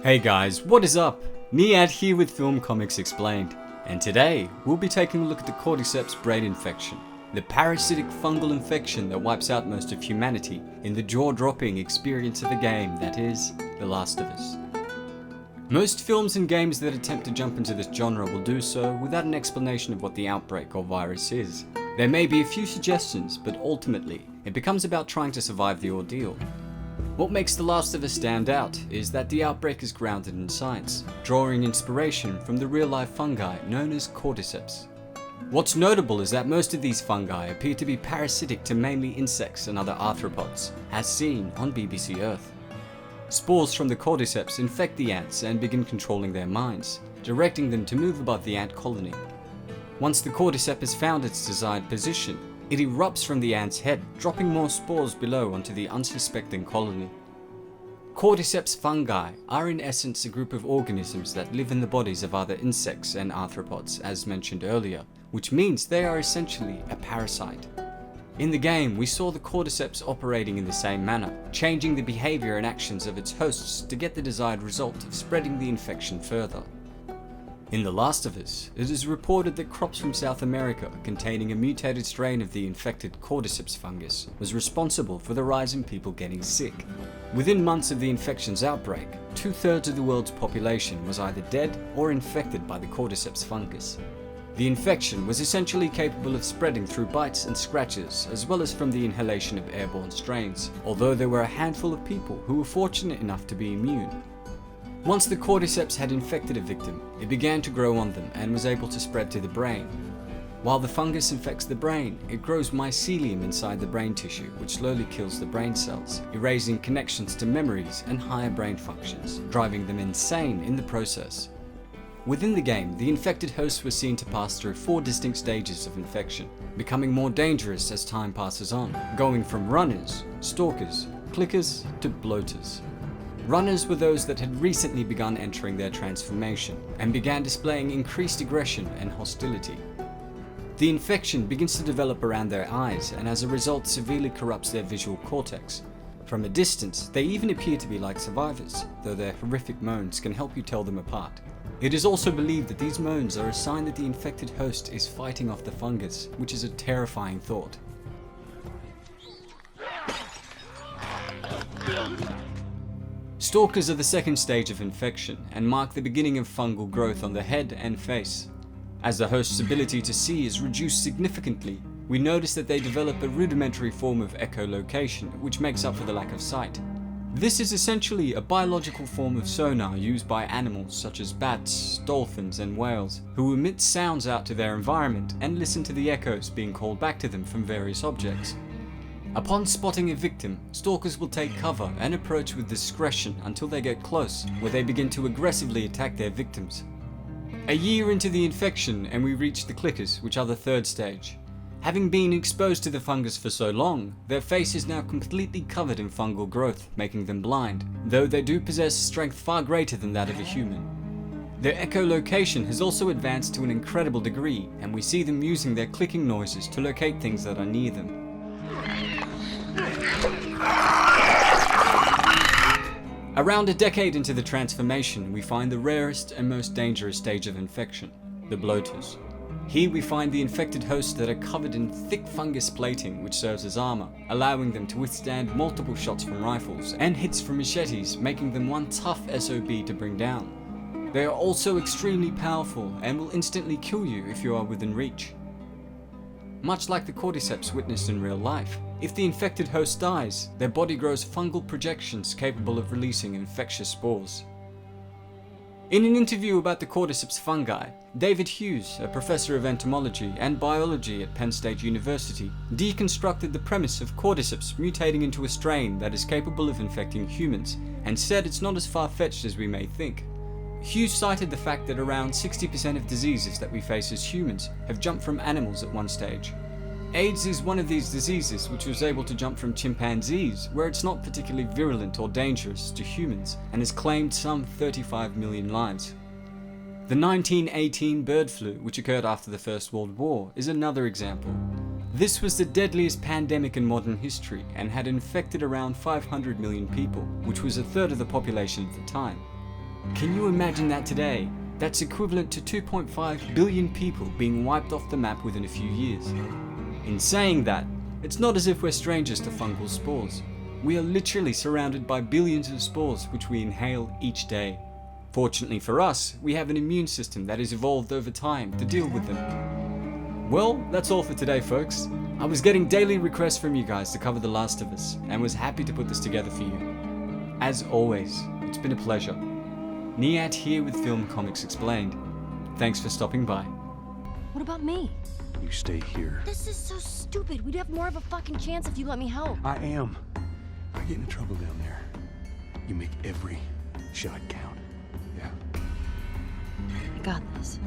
Hey guys, what is up? Niyat here with Film Comics Explained, and today we'll be taking a look at the Cordyceps Brain Infection, the parasitic fungal infection that wipes out most of humanity in the jaw-dropping experience of a game that is The Last of Us. Most films and games that attempt to jump into this genre will do so without an explanation of what the outbreak or virus is. There may be a few suggestions, but ultimately it becomes about trying to survive the ordeal. What makes The Last of Us stand out is that the outbreak is grounded in science, drawing inspiration from the real-life fungi known as Cordyceps. What's notable is that most of these fungi appear to be parasitic to mainly insects and other arthropods, as seen on BBC Earth. Spores from the Cordyceps infect the ants and begin controlling their minds, directing them to move above the ant colony. Once the Cordyceps has found its desired position, it erupts from the ant's head, dropping more spores below onto the unsuspecting colony. Cordyceps fungi are in essence a group of organisms that live in the bodies of other insects and arthropods, as mentioned earlier, which means they are essentially a parasite. In the game, we saw the Cordyceps operating in the same manner, changing the behavior and actions of its hosts to get the desired result of spreading the infection further. In The Last of Us, it is reported that crops from South America containing a mutated strain of the infected Cordyceps fungus was responsible for the rise in people getting sick. Within months of the infection's outbreak, 2/3 of the world's population was either dead or infected by the Cordyceps fungus. The infection was essentially capable of spreading through bites and scratches, as well as from the inhalation of airborne strains, although there were a handful of people who were fortunate enough to be immune. Once the Cordyceps had infected a victim, it began to grow on them and was able to spread to the brain. While the fungus infects the brain, it grows mycelium inside the brain tissue, which slowly kills the brain cells, erasing connections to memories and higher brain functions, driving them insane in the process. Within the game, the infected hosts were seen to pass through 4 distinct stages of infection, becoming more dangerous as time passes on, going from runners, stalkers, clickers to bloaters. Runners were those that had recently begun entering their transformation and began displaying increased aggression and hostility. The infection begins to develop around their eyes and as a result severely corrupts their visual cortex. From a distance, they even appear to be like survivors, though their horrific moans can help you tell them apart. It is also believed that these moans are a sign that the infected host is fighting off the fungus, which is a terrifying thought. Stalkers are the second stage of infection and mark the beginning of fungal growth on the head and face. As the host's ability to see is reduced significantly, we notice that they develop a rudimentary form of echolocation, which makes up for the lack of sight. This is essentially a biological form of sonar used by animals such as bats, dolphins and whales, who emit sounds out to their environment and listen to the echoes being called back to them from various objects. Upon spotting a victim, stalkers will take cover and approach with discretion until they get close, where they begin to aggressively attack their victims. A year into the infection and we reach the clickers, which are the third stage. Having been exposed to the fungus for so long, their face is now completely covered in fungal growth, making them blind, though they do possess strength far greater than that of a human. Their echolocation has also advanced to an incredible degree, and we see them using their clicking noises to locate things that are near them. Around a decade into the transformation, we find the rarest and most dangerous stage of infection, the bloaters. Here we find the infected hosts that are covered in thick fungus plating which serves as armor, allowing them to withstand multiple shots from rifles and hits from machetes, making them one tough SOB to bring down. They are also extremely powerful and will instantly kill you if you are within reach. Much like the Cordyceps witnessed in real life, if the infected host dies, their body grows fungal projections capable of releasing infectious spores. In an interview about the Cordyceps fungi, David Hughes, a professor of entomology and biology at Penn State University, deconstructed the premise of Cordyceps mutating into a strain that is capable of infecting humans, and said it's not as far-fetched as we may think. Hughes cited the fact that around 60% of diseases that we face as humans have jumped from animals at one stage. AIDS is one of these diseases which was able to jump from chimpanzees, where it's not particularly virulent or dangerous, to humans, and has claimed some 35 million lives. The 1918 bird flu, which occurred after the First World War, is another example. This was the deadliest pandemic in modern history and had infected around 500 million people, which was a third of the population at the time. Can you imagine that today? That's equivalent to 2.5 billion people being wiped off the map within a few years. In saying that, it's not as if we're strangers to fungal spores. We are literally surrounded by billions of spores which we inhale each day. Fortunately for us, we have an immune system that has evolved over time to deal with them. Well, that's all for today, folks. I was getting daily requests from you guys to cover The Last of Us, and was happy to put this together for you. As always, it's been a pleasure. Niyat here with Film Comics Explained. Thanks for stopping by. What about me? You stay here. This is so stupid. We'd have more of a fucking chance if you let me help. I am. I get into trouble down there. You make every shot count. Yeah. I got this.